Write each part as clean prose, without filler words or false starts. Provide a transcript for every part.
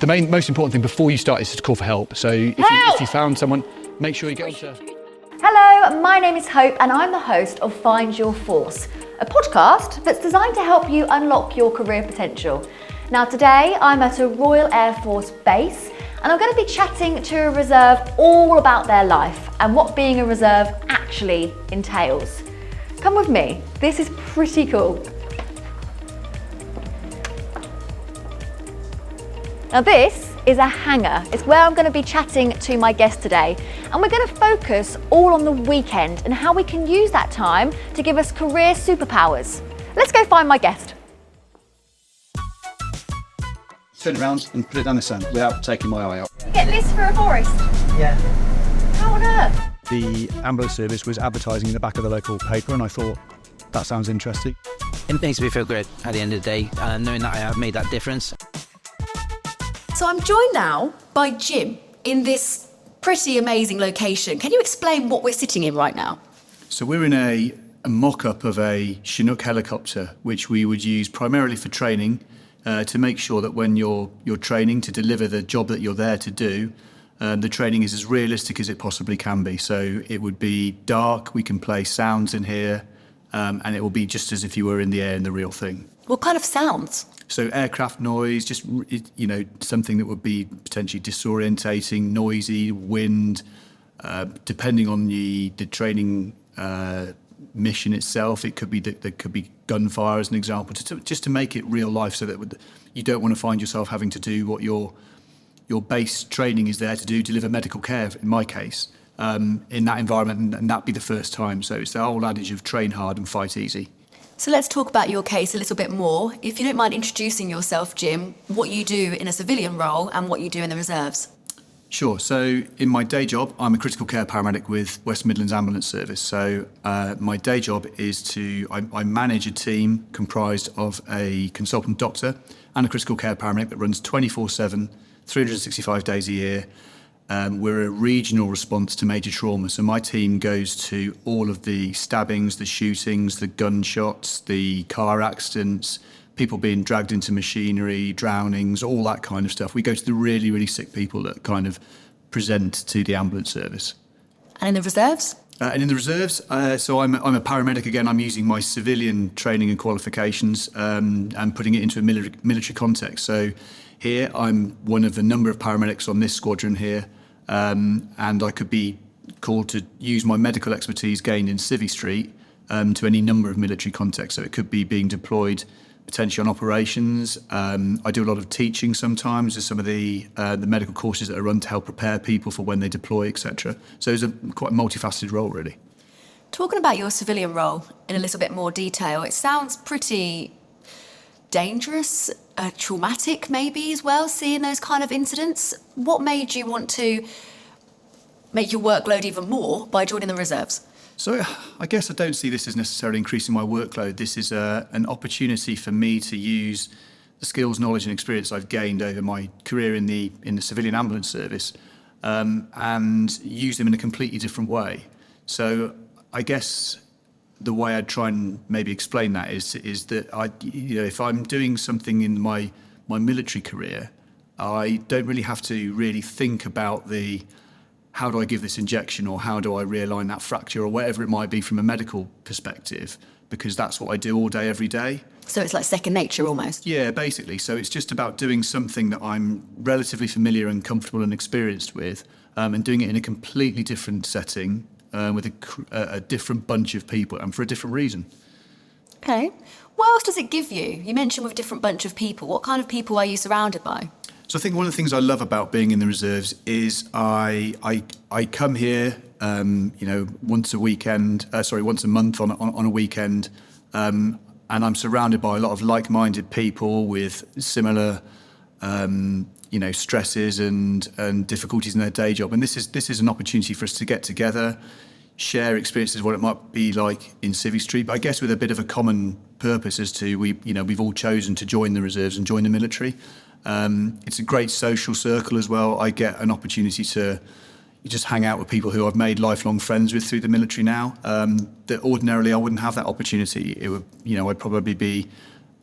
The most important thing before you start is to call for help. So if you found someone, make sure you get onto... Hello, my name is Hope and I'm the host of Find Your Force, a podcast that's designed to help you unlock your career potential. Now today I'm at a Royal Air Force base and I'm going to be chatting to a reserve all about their life and what being a reserve actually entails. Come with me, this is pretty cool. Now this is a hangar. It's where I'm going to be chatting to my guest today. And we're going to focus all on the weekend and how we can use that time to give us career superpowers. Let's go find my guest. Turn it around and put it down the sand without taking my eye out. Get this for a forest? Yeah. How on earth? The ambulance service was advertising in the back of the local paper and I thought, that sounds interesting. It makes me feel good at the end of the day, knowing that I have made that difference. So I'm joined now by Jim in this pretty amazing location. Can you explain what we're sitting in right now? So we're in a mock-up of a Chinook helicopter, which we would use primarily for training, to make sure that when you're training to deliver the job that you're there to do, the training is as realistic as it possibly can be. So it would be dark, we can play sounds in here, and it will be just as if you were in the air in the real thing. What kind of sounds? So aircraft noise, just, something that would be potentially disorientating, noisy, wind, depending on the training mission itself. It could be that there could be gunfire as an example, just to make it real life, so that you don't want to find yourself having to do what your base training is there to do, deliver medical care, in my case, in that environment, and that be the first time. So it's the old adage of train hard and fight easy. So let's talk about your case a little bit more. If you don't mind introducing yourself, Jim, what you do in a civilian role and what you do in the reserves. Sure. So in my day job, I'm a critical care paramedic with West Midlands Ambulance Service. So my day job is I manage a team comprised of a consultant doctor and a critical care paramedic that runs 24/7, 365 days a year. We're a regional response to major trauma. So my team goes to all of the stabbings, the shootings, the gunshots, the car accidents, people being dragged into machinery, drownings, all that kind of stuff. We go to the really, really sick people that kind of present to the ambulance service. And in the reserves? And in the reserves, so I'm a paramedic again. I'm using my civilian training and qualifications and putting it into a military context. So here I'm one of a number of paramedics on this squadron here. And I could be called to use my medical expertise gained in Civvy Street to any number of military contexts. So it could be being deployed potentially on operations. I do a lot of teaching sometimes with some of the medical courses that are run to help prepare people for when they deploy, etc. So it's quite a multifaceted role, really. Talking about your civilian role in a little bit more detail, it sounds pretty dangerous, traumatic maybe as well, seeing those kind of incidents. What made you want to make your workload even more by joining the reserves? So I guess I don't see this as necessarily increasing my workload. This is an opportunity for me to use the skills, knowledge and experience I've gained over my career in the civilian ambulance service and use them in a completely different way. So I guess the way I'd try and maybe explain that is that if I'm doing something in my military career, I don't really have to really think about how do I give this injection or how do I realign that fracture or whatever it might be from a medical perspective, because that's what I do all day, every day. So it's like second nature almost? Yeah, basically. So it's just about doing something that I'm relatively familiar and comfortable and experienced with, and doing it in a completely different setting, with a different bunch of people and for a different reason. Okay. What else does it give you? You mentioned with a different bunch of people. What kind of people are you surrounded by? So I think one of the things I love about being in the reserves is I come here, once a month on a weekend, and I'm surrounded by a lot of like-minded people with similar, stresses and difficulties in their day job. And this is an opportunity for us to get together, share experiences, what it might be like in Civvy Street, but I guess with a bit of a common purpose as to we've all chosen to join the reserves and join the military. It's a great social circle as well. I get an opportunity to just hang out with people who I've made lifelong friends with through the military now. That ordinarily I wouldn't have that opportunity. It would, I'd probably be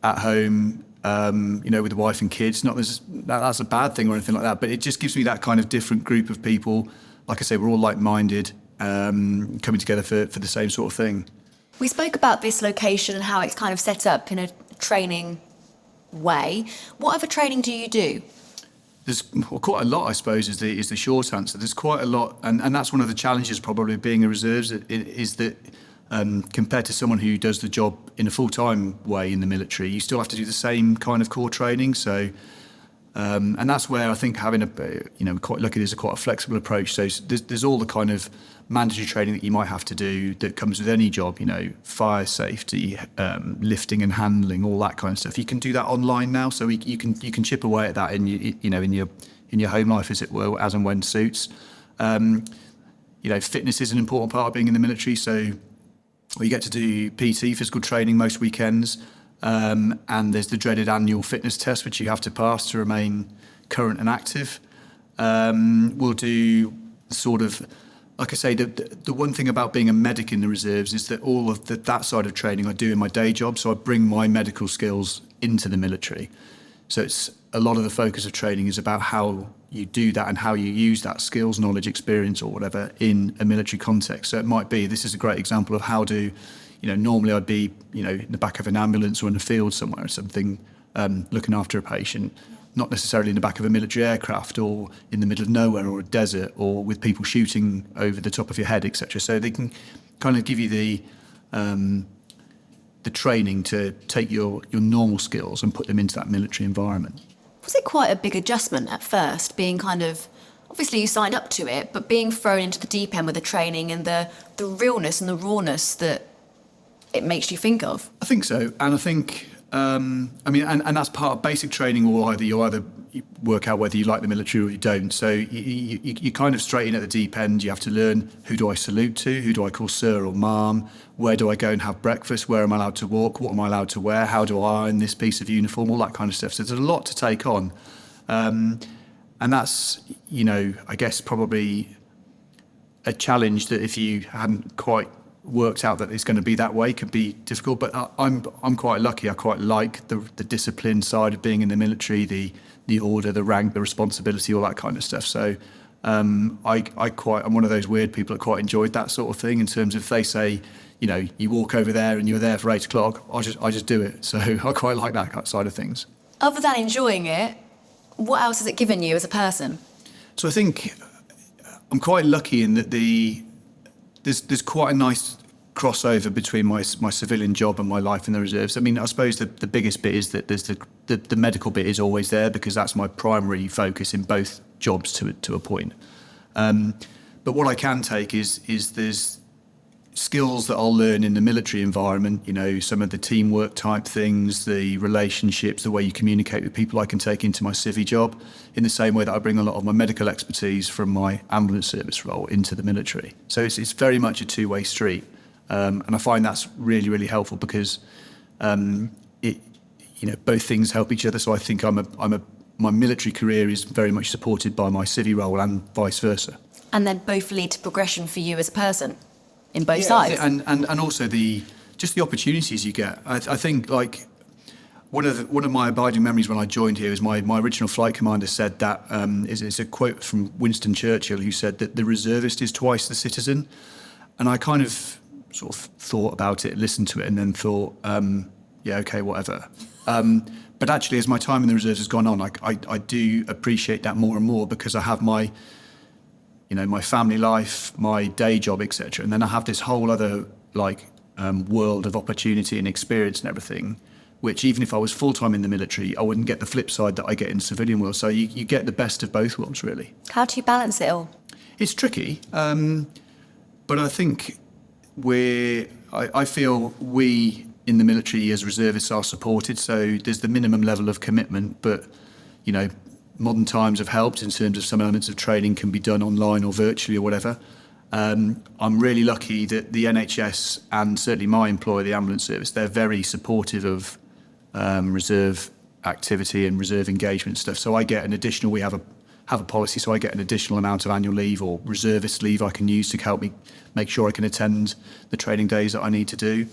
at home with the wife and kids. Not that's a bad thing or anything like that, but it just gives me that kind of different group of people. Like I say, we're all like-minded, coming together for the same sort of thing. We spoke about this location and how it's kind of set up in a training way. What other training do you do? There's quite a lot, I suppose, is the short answer. There's quite a lot, and that's one of the challenges probably of being a reserves, is that compared to someone who does the job in a full-time way in the military, you still have to do the same kind of core training. So, and that's where I think having quite lucky there's quite a flexible approach. So there's all the kind of mandatory training that you might have to do that comes with any job, fire safety, lifting and handling, all that kind of stuff. You can do that online now, so you can chip away at that in your home life, as it were, as and when suits. Fitness is an important part of being in the military, so you get to do PT, physical training, most weekends, and there's the dreaded annual fitness test, which you have to pass to remain current and active. We'll do sort of, like I say, the one thing about being a medic in the reserves is that all of that side of training I do in my day job, so I bring my medical skills into the military. So it's a lot of the focus of training is about how you do that and how you use that skills, knowledge, experience or whatever in a military context. So it might be, this is a great example of how do, normally I'd be, in the back of an ambulance or in a field somewhere or something, looking after a patient. Not necessarily in the back of a military aircraft or in the middle of nowhere or a desert or with people shooting over the top of your head, etc. So they can kind of give you the training to take your normal skills and put them into that military environment. Was it quite a big adjustment at first, being kind of, obviously you signed up to it, but being thrown into the deep end with the training and the realness and the rawness that it makes you think of? I think so. And I think, and that's part of basic training, or you either work out whether you like the military or you don't. So you kind of straight in at the deep end. You have to learn, who do I salute to? Who do I call sir or ma'am? Where do I go and have breakfast? Where am I allowed to walk? What am I allowed to wear? How do I iron this piece of uniform? All that kind of stuff. So there's a lot to take on. And that's, I guess probably a challenge that if you hadn't quite worked out that it's going to be that way could be difficult. But I'm quite lucky. I quite like the discipline side of being in the military, the order, the rank, the responsibility, all that kind of stuff. So I'm one of those weird people that quite enjoyed that sort of thing, in terms of if they say, you walk over there and you're there for 8 o'clock, I just do it. So I quite like that side of things. Other than enjoying it, what else has it given you as a person? So I think I'm quite lucky in that there's quite a nice crossover between my civilian job and my life in the reserves. I mean, I suppose the biggest bit is that there's the medical bit is always there, because that's my primary focus in both jobs to a point. But what I can take is there's skills that I'll learn in the military environment, some of the teamwork type things, the relationships, the way you communicate with people, I can take into my civvy job, in the same way that I bring a lot of my medical expertise from my ambulance service role into the military. So it's very much a two-way street. And I find that's really, really helpful, because both things help each other. So I think my military career is very much supported by my civvy role and vice versa. And then both lead to progression for you as a person in both sides. And also the opportunities you get. I think like one of my abiding memories when I joined here is my original flight commander said that it's a quote from Winston Churchill, who said that the reservist is twice the citizen. And I kind of sort of thought about it, listened to it, and then thought, yeah, okay, whatever. But actually, as my time in the reserves has gone on, I do appreciate that more and more, because I have my family life, my day job, etc. And then I have this whole other world of opportunity and experience and everything, which even if I was full-time in the military, I wouldn't get the flip side that I get in the civilian world. So you get the best of both worlds, really. How do you balance it all? It's tricky, but I think I feel we in the military as reservists are supported. So there's the minimum level of commitment, but modern times have helped in terms of some elements of training can be done online or virtually or whatever. I'm really lucky that the NHS and certainly my employer, the ambulance service, they're very supportive of reserve activity and reserve engagement stuff. So I get an additional, we have a policy, so I get an additional amount of annual leave or reservist leave I can use to help me make sure I can attend the training days that I need to do.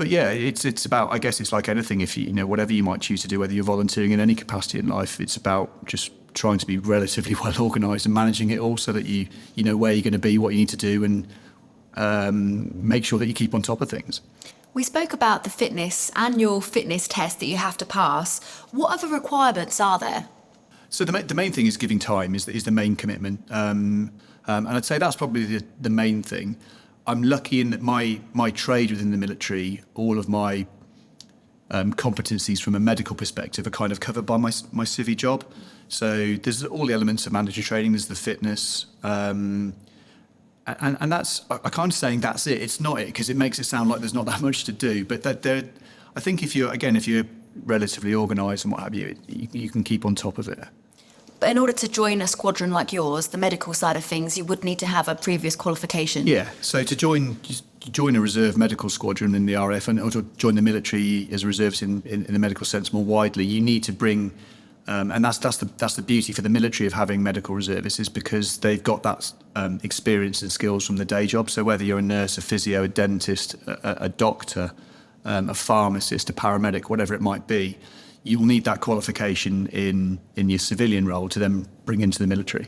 But yeah, it's about, I guess it's like anything, if you know, whatever you might choose to do, whether you're volunteering in any capacity in life, it's about just trying to be relatively well organised and managing it all so that you know where you're going to be, what you need to do, and make sure that you keep on top of things. We spoke about the fitness, annual fitness test that you have to pass. What other requirements are there? So the main thing is giving time is the main commitment. And I'd say that's probably the main thing. I'm lucky in that my trade within the military, all of my competencies from a medical perspective are kind of covered by my civvy job. So there's all the elements of mandatory training, there's the fitness, and that's, I can't saying that's it. It's not it, because it makes it sound like there's not that much to do. But I think if you're relatively organised and what have you, you can keep on top of it. But in order to join a squadron like yours, the medical side of things, you would need to have a previous qualification. Yeah, so to join a reserve medical squadron in the RAF or to join the military as a reservist in the medical sense more widely, you need to bring, and that's the beauty for the military of having medical reservists, is because they've got that experience and skills from the day job. So whether you're a nurse, a physio, a dentist, a doctor, a pharmacist, a paramedic, whatever it might be, you'll need that qualification in your civilian role to then bring into the military.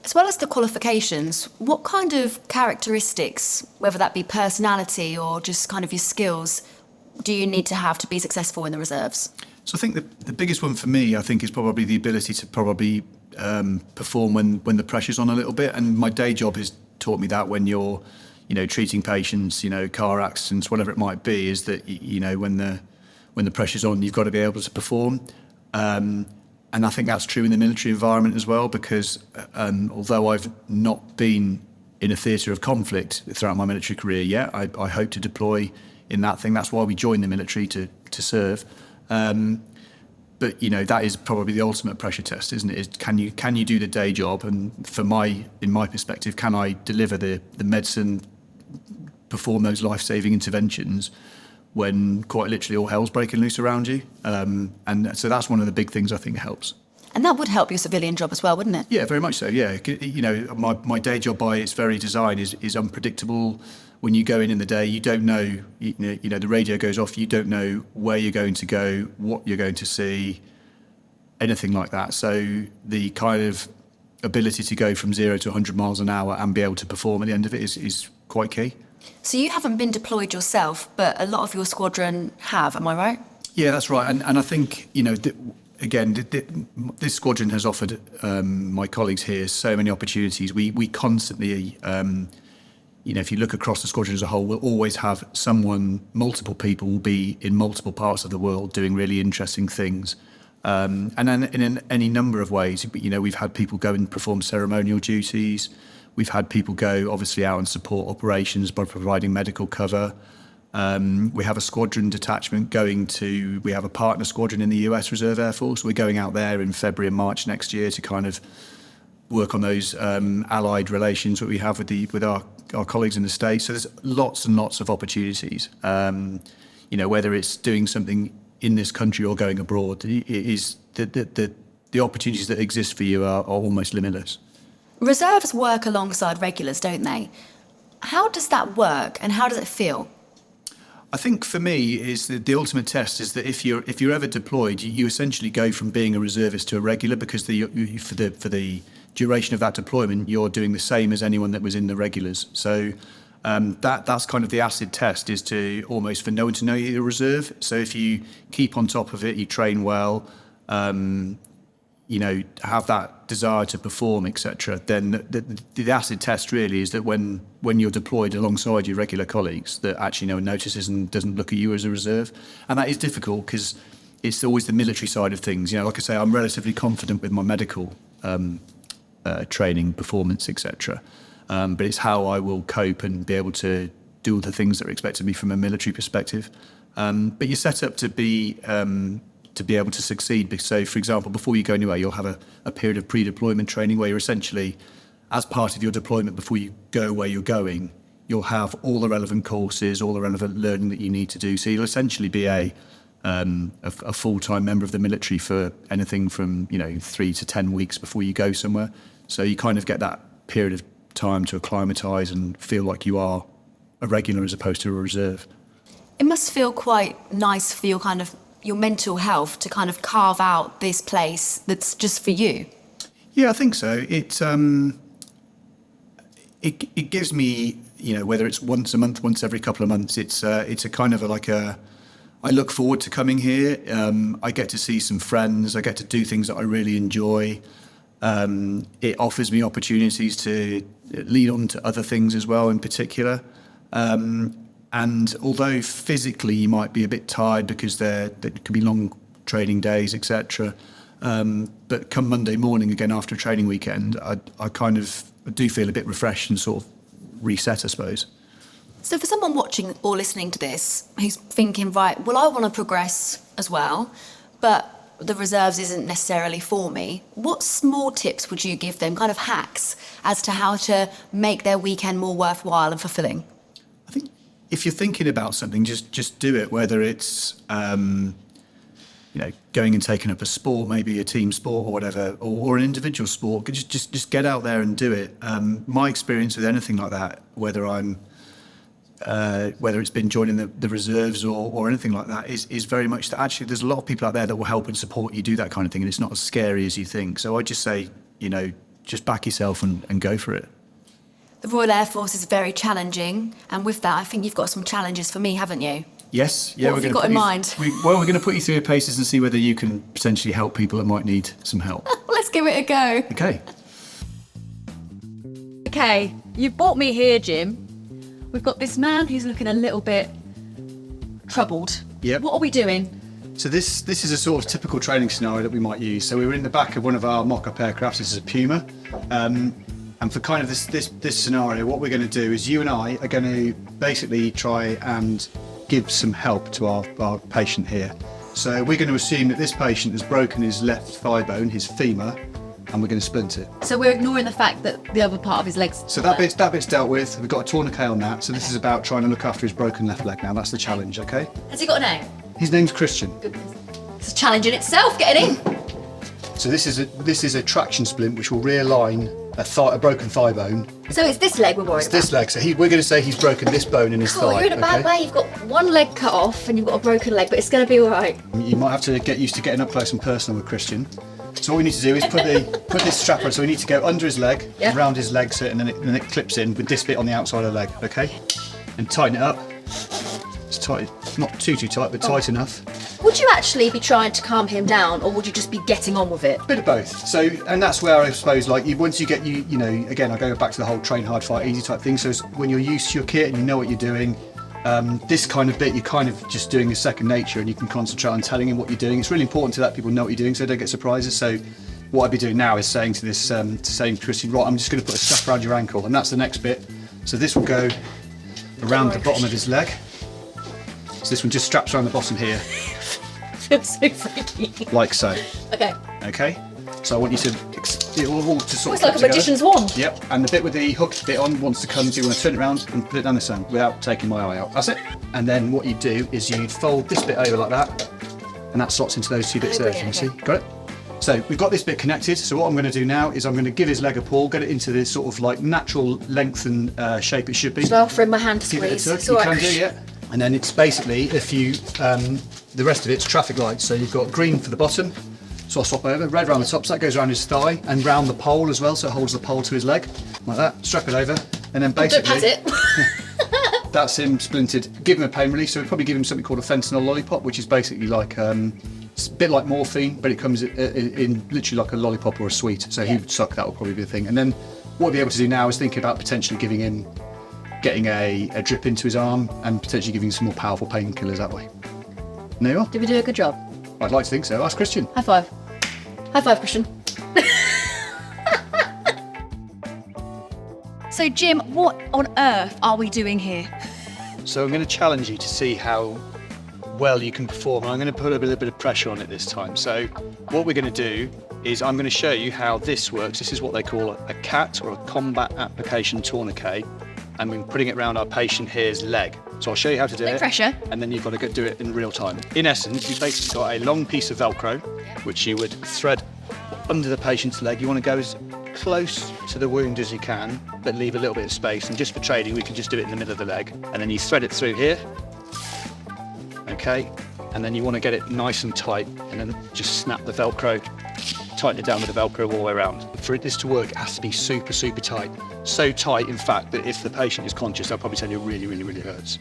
As well as the qualifications, what kind of characteristics, whether that be personality or just kind of your skills, do you need to have to be successful in the reserves? So I think the biggest one for me, I think, is probably the ability to probably perform when the pressure's on a little bit. And my day job has taught me that when you're, treating patients, car accidents, whatever it might be, is that, when the pressure's on, you've got to be able to perform. And I think that's true in the military environment as well, because although I've not been in a theatre of conflict throughout my military career yet, I hope to deploy in that thing. That's why we joined the military, to serve. But that is probably the ultimate pressure test, isn't it? Is can you do the day job? And in my perspective, can I deliver the medicine, perform those life-saving interventions when quite literally all hell's breaking loose around you? And so that's one of the big things I think helps. And that would help your civilian job as well, wouldn't it? Yeah, very much so, yeah. My day job by its very design is unpredictable. When you go in the day, you don't know, the radio goes off, you don't know where you're going to go, what you're going to see, anything like that. So the kind of ability to go from 0 to 100 miles an hour and be able to perform at the end of it is quite key. So you haven't been deployed yourself, but a lot of your squadron have, am I right? Yeah, that's right. And I think, this squadron has offered my colleagues here so many opportunities. We constantly, if you look across the squadron as a whole, we'll always have multiple people will be in multiple parts of the world doing really interesting things. And then in any number of ways, we've had people go and perform ceremonial duties. We've had people go, obviously, out and support operations by providing medical cover. We have a squadron detachment we have a partner squadron in the US Reserve Air Force. We're going out there in February and March next year to kind of work on those allied relations that we have with our colleagues in the States. So there's lots and lots of opportunities. Whether it's doing something in this country or going abroad, it is the opportunities that exist for you are almost limitless. Reserves work alongside regulars, don't they? How does that work and how does it feel? I think for me is the ultimate test is that if you're ever deployed, you essentially go from being a reservist to a regular, because for the duration of that deployment, you're doing the same as anyone that was in the regulars. So that's kind of the acid test, is to almost for no one to know you're a reserve. So if you keep on top of it, you train well, have that desire to perform, etc., then the acid test really is that when you're deployed alongside your regular colleagues, that actually no one notices and doesn't look at you as a reserve. And that is difficult because it's always the military side of things. Like I say, I'm relatively confident with my medical training, performance, etc. But it's how I will cope and be able to do all the things that are expected of me from a military perspective. But you're set up to be able to succeed. So, for example, before you go anywhere, you'll have a period of pre-deployment training where you're essentially, as part of your deployment before you go where you're going, you'll have all the relevant courses, all the relevant learning that you need to do. So you'll essentially be a full-time member of the military for anything from 3 to 10 weeks before you go somewhere. So you kind of get that period of time to acclimatise and feel like you are a regular as opposed to a reserve. It must feel quite nice for your mental health to kind of carve out this place that's just for you. Yeah, I think so. It gives me, whether it's once a month, once every couple of months, it's a kind of I look forward to coming here. I get to see some friends. I get to do things that I really enjoy. It offers me opportunities to lead on to other things as well, in particular. And although physically you might be a bit tired because there could be long training days, etc. But come Monday morning again after a training weekend, I do feel a bit refreshed and sort of reset, I suppose. So for someone watching or listening to this who's thinking, right, well, I want to progress as well, but the reserves isn't necessarily for me, what small tips would you give them, kind of hacks, as to how to make their weekend more worthwhile and fulfilling? I think if you're thinking about something, just do it, whether it's going and taking up a sport, maybe a team sport or whatever, or an individual sport. Just get out there and do it. My experience with anything like that, whether it's been joining the reserves or anything like that, is very much that actually there's a lot of people out there that will help and support you do that kind of thing, and it's not as scary as you think. So I just say, just back yourself and go for it. The Royal Air Force is very challenging, and with that, I think you've got some challenges for me, haven't you? Yes. Yeah. What have you got in mind? We're going to put you through your paces and see whether you can potentially help people that might need some help. Well, let's give it a go. Okay. Okay, you've brought me here, Jim. We've got this man who's looking a little bit troubled. Yep. What are we doing? So this is a sort of typical training scenario that we might use. So we were in the back of one of our mock-up aircraft. This is a Puma. And for kind of this scenario, what we're going to do is you and I are going to basically try and give some help to our patient here. So we're going to assume that this patient has broken his left thigh bone, his femur, and we're going to splint it. So we're ignoring the fact that the other part of his leg's... So that bit's dealt with. We've got a tourniquet on that. So this is about trying to look after his broken left leg now. That's the challenge, okay? Has he got a name? His name's Christian. It's a challenge in itself, getting in. So this is a traction splint which will realign a broken thigh bone. So it's this leg we're worried about? This leg. So we're going to say he's broken this bone in his Cool, thigh. you're in a bad way. You've got one leg cut off and you've got a broken leg, but it's going to be all right. You might have to get used to getting up close and personal with Christian. So what we need to do is put this strap on. So we need to go under his leg, around his leg, so and then it clips in with this bit on the outside of the leg. Okay, and tighten it up. It's tight, not too tight, but tight enough. Would you actually be trying to calm him down, or would you just be getting on with it? Bit of both. So, and that's where I suppose, once you get again, I go back to the whole train hard, fight easy type thing. So when you're used to your kit and you know what you're doing, this kind of bit you're kind of just doing as second nature, and you can concentrate on telling him what you're doing. It's really important to let people know what you're doing so they don't get surprises. So what I'd be doing now is saying to this, saying to Christian, right, I'm just going to put a strap around your ankle, and that's the next bit. So this will go around the bottom of his leg. So this one just straps around the bottom here. Feels so freaky. Like so. Okay. Okay. So I want you to it all to sort It's of like a magician's wand. Yep. And the bit with the hooked bit on wants to come, so you want to turn it around and put it down this end without taking my eye out. That's it. And then what you do is you'd fold this bit over like that, and that slots into those two bits there. Can you see? Got it? So we've got this bit connected. So what I'm going to do now is I'm going to give his leg a pull, get it into this sort of like natural length and shape it should be. So I'll offering my hand to Give it a squeeze. tug. You can do, yeah. And then it's basically, if you, the rest of it's traffic lights. So you've got green for the bottom, so I'll swap over, red around the top, so that goes around his thigh, and round the pole as well, so it holds the pole to his leg, like that. Strap it over, and then basically... Don't pat it. That's him splinted. Give him a pain relief, so we'd probably give him something called a fentanyl lollipop, which is basically like, it's a bit like morphine, but it comes in literally like a lollipop or a sweet, so he would suck, that would probably be the thing. And then what we'll be able to do now is think about potentially giving him getting a drip into his arm and potentially giving some more powerful painkillers that way. And there you are. Did we do a good job? I'd like to think so. Ask Christian. High five. High five, Christian. So, Jim, what on earth are we doing here? So I'm going to challenge you to see how well you can perform. I'm going to put a little bit of pressure on it this time. So what we're going to do is I'm going to show you how this works. This is what they call a CAT, or a combat application tourniquet. And we're putting it around our patient here's leg. So I'll show you how to do it. Pressure. And then you've got to go do it in real time. In essence, you've basically got a long piece of Velcro, which you would thread under the patient's leg. You want to go as close to the wound as you can, but leave a little bit of space. And just for training, we can just do it in the middle of the leg. And then you thread it through here. okay? And then you want to get it nice and tight, and then just snap the Velcro, tighten it down with the Velcro all the way around. For this to work, it has to be super, super tight. So tight, in fact, that if the patient is conscious, they'll probably tell you it really, really, really hurts.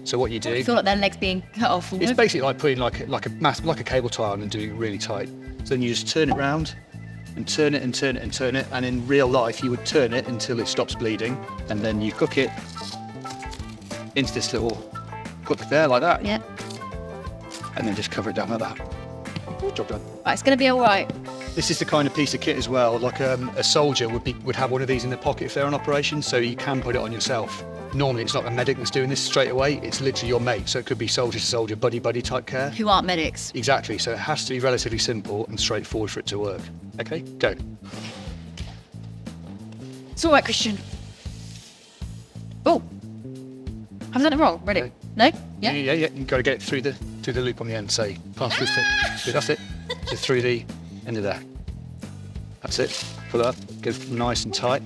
So what you do... I feel like their legs being cut off. It's basically like putting like a cable tie on and doing it really tight. So then you just turn it round and turn it and turn it and turn it. And in real life, you would turn it until it stops bleeding. And then you cook it into this little hook there like that. Yeah. And then just cover it down like that. Job done. Right, it's going to be all right. This is the kind of piece of kit as well. Like a soldier would have one of these in their pocket if they're on operation, so you can put it on yourself. Normally, it's not a medic that's doing this straight away. It's literally your mate. So it could be soldier to soldier, buddy type care. Who aren't medics. Exactly. So it has to be relatively simple and straightforward for it to work. Okay, go. It's all right, Christian. Oh, have I done it wrong? Ready? Okay. No? Yeah? Yeah. You've got to get it through the loop on the end. Say, pass through it. That's it. Just through the end of there. That's it. Pull it up. Get it nice and tight.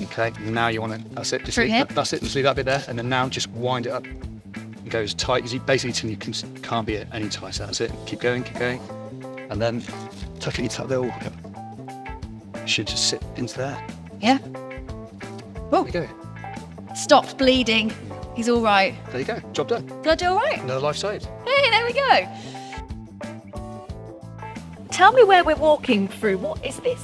Okay. Now you want to. That's it. Just Through here? That's it. Just leave that bit there, and then now just wind it up. And go as tight as you basically till you can't be any tighter. That's it. Keep going. And then tuck it into that little. It should just sit into there. Yeah? Oh, There you go. stopped bleeding. He's all right. There you go. Job done. Did I do all right? Another life saved. Hey, there we go. Tell me where we're walking through. What is this?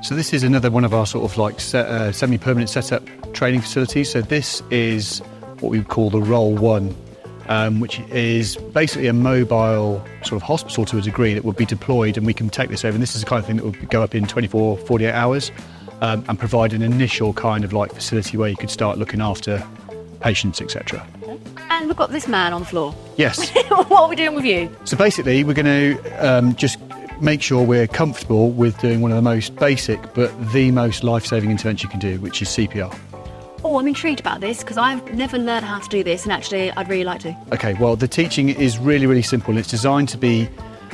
So this is another one of our sort of like semi-permanent setup training facilities. So this is what we would call the Roll 1, which is basically a mobile sort of hospital to a degree that would be deployed, and we can take this over. And this is the kind of thing that would go up in 24, 48 hours and provide an initial kind of like facility where you could start looking after patients, etc. And we've got this man on the floor. Yes. What are we doing with you? So basically, we're going to just make sure we're comfortable with doing one of the most basic but the most life-saving intervention you can do, which is CPR. Oh, I'm intrigued about this because I've never learned how to do this, and actually I'd really like to. Okay, well, the teaching is really, really simple. It's designed to be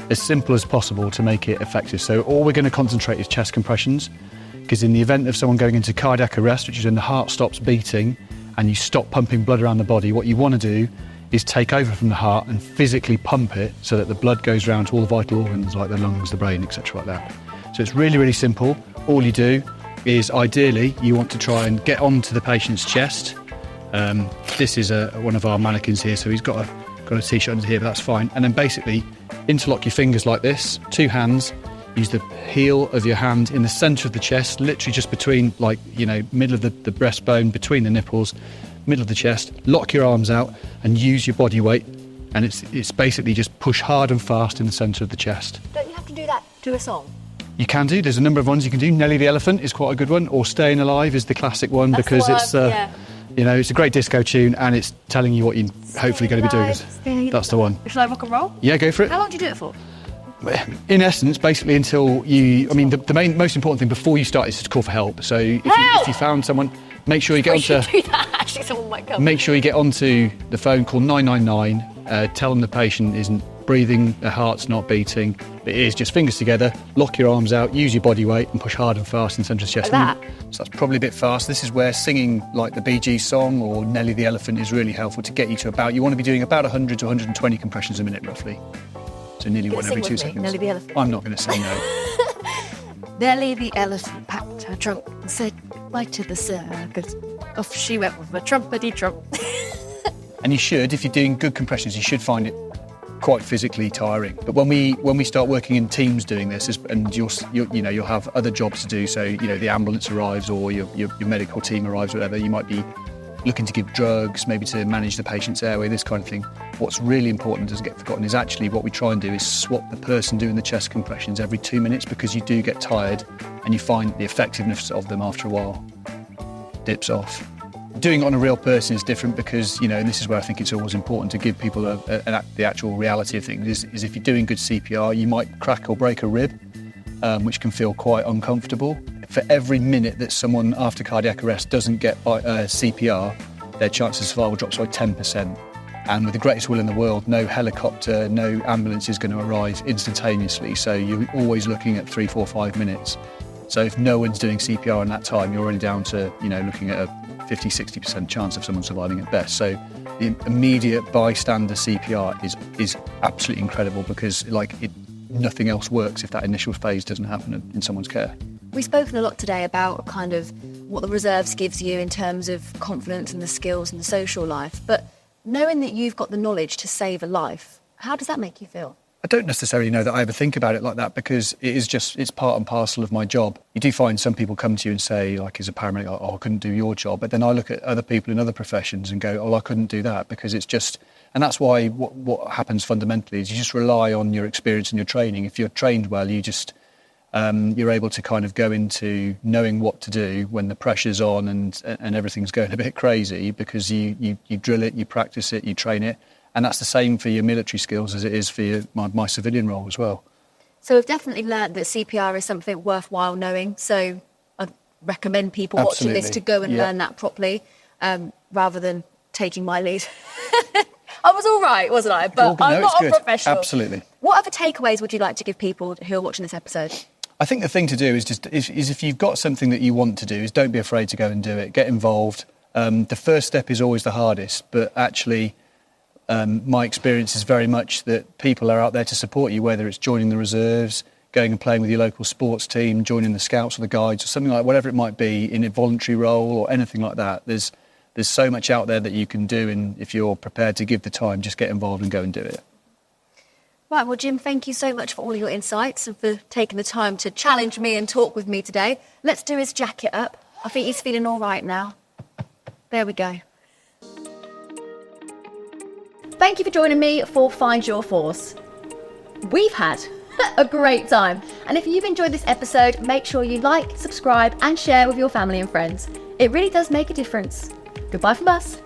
as simple as possible to make it effective. So all we're going to concentrate is chest compressions, because in the event of someone going into cardiac arrest, which is when the heart stops beating and you stop pumping blood around the body, what you want to do is take over from the heart and physically pump it so that the blood goes around to all the vital organs like the lungs, the brain, etc. like that. So it's really, really simple. All you do is ideally you want to try and get onto the patient's chest. This is one of our mannequins here, so he's got a t-shirt under here, but that's fine. And then basically interlock your fingers like this, two hands. Use the heel of your hand in the centre of the chest, literally just between, like, you know, middle of the breastbone, between the nipples, middle of the chest. Lock your arms out and use your body weight. And it's basically just push hard and fast in the centre of the chest. Don't you have to do that to a song? You can do. There's a number of ones you can do. Nelly the Elephant is quite a good one, or Staying Alive is the classic one. That's because the one it's, yeah. you know, it's a great disco tune and it's telling you what you're hopefully going to be doing. That's the one. Should I rock and roll? Yeah, go for it. How long do you do it for? In essence, basically until you, I mean, the most important thing before you start is to call for help. So if you found someone, make sure you get We onto, should do that. Actually, someone might come. make sure you get onto the phone, call 999, tell them the patient isn't breathing, their heart's not beating. It is just fingers together, lock your arms out, use your body weight and push hard and fast in the centre of the chest. Like that? So that's probably a bit fast. This is where singing like the Bee Gees song or Nelly the Elephant is really helpful to get you to about, you want to be doing about 100 to 120 compressions a minute roughly. So nearly Gonna one every sing 2 with me, seconds. Nelly the Elephant. I'm not going to say no. Nelly the elephant packed her trunk and said, "Bye to the circus." Off she went with a trumpety trump. And you should, if you're doing good compressions, you should find it quite physically tiring. But when we start working in teams doing this, and you'll have other jobs to do. So the ambulance arrives or your medical team arrives, or whatever. You might be looking to give drugs, maybe to manage the patient's airway, this kind of thing. What's really important, doesn't get forgotten, is actually what we try and do is swap the person doing the chest compressions every 2 minutes, because you do get tired and you find the effectiveness of them after a while dips off. Doing it on a real person is different because, and this is where I think it's always important to give people the actual reality of things, is if you're doing good CPR, you might crack or break a rib, which can feel quite uncomfortable. For every minute that someone after cardiac arrest doesn't get CPR, their chance of survival drops by 10%. And with the greatest will in the world, no helicopter, no ambulance is going to arrive instantaneously. So you're always looking at 3, 4, 5 minutes. So if no one's doing CPR in that time, you're already down to, looking at a 50-60% chance of someone surviving at best. So the immediate bystander CPR is absolutely incredible because nothing else works if that initial phase doesn't happen in someone's care. We've spoken a lot today about kind of what the reserves gives you in terms of confidence and the skills and the social life, but knowing that you've got the knowledge to save a life, how does that make you feel? I don't necessarily know that I ever think about it like that because it's part and parcel of my job. You do find some people come to you and say, like as a paramedic, I couldn't do your job. But then I look at other people in other professions and go, I couldn't do that because it's just... And that's why what happens fundamentally is you just rely on your experience and your training. If you're trained well, you just... you're able to kind of go into knowing what to do when the pressure's on and everything's going a bit crazy because you drill it, you practice it, you train it. And that's the same for your military skills as it is for my civilian role as well. So we've definitely learned that CPR is something worthwhile knowing. So I recommend people watching this to go and learn that properly rather than taking my lead. I was all right, wasn't I? But I'm not a professional. Absolutely. What other takeaways would you like to give people who are watching this episode? I think the thing to do is if you've got something that you want to do, is don't be afraid to go and do it. Get involved. The first step is always the hardest, but actually... my experience is very much that people are out there to support you, whether it's joining the reserves, going and playing with your local sports team, joining the scouts or the guides or something like whatever it might be in a voluntary role or anything like that. There's so much out there that you can do, and if you're prepared to give the time, just get involved and go and do it. Right, well, Jim, thank you so much for all your insights and for taking the time to challenge me and talk with me today. Let's do his jacket up. I think he's feeling all right now. There we go. Thank you for joining me for Find Your Force. We've had a great time. And if you've enjoyed this episode, make sure you like, subscribe and share with your family and friends. It really does make a difference. Goodbye from us.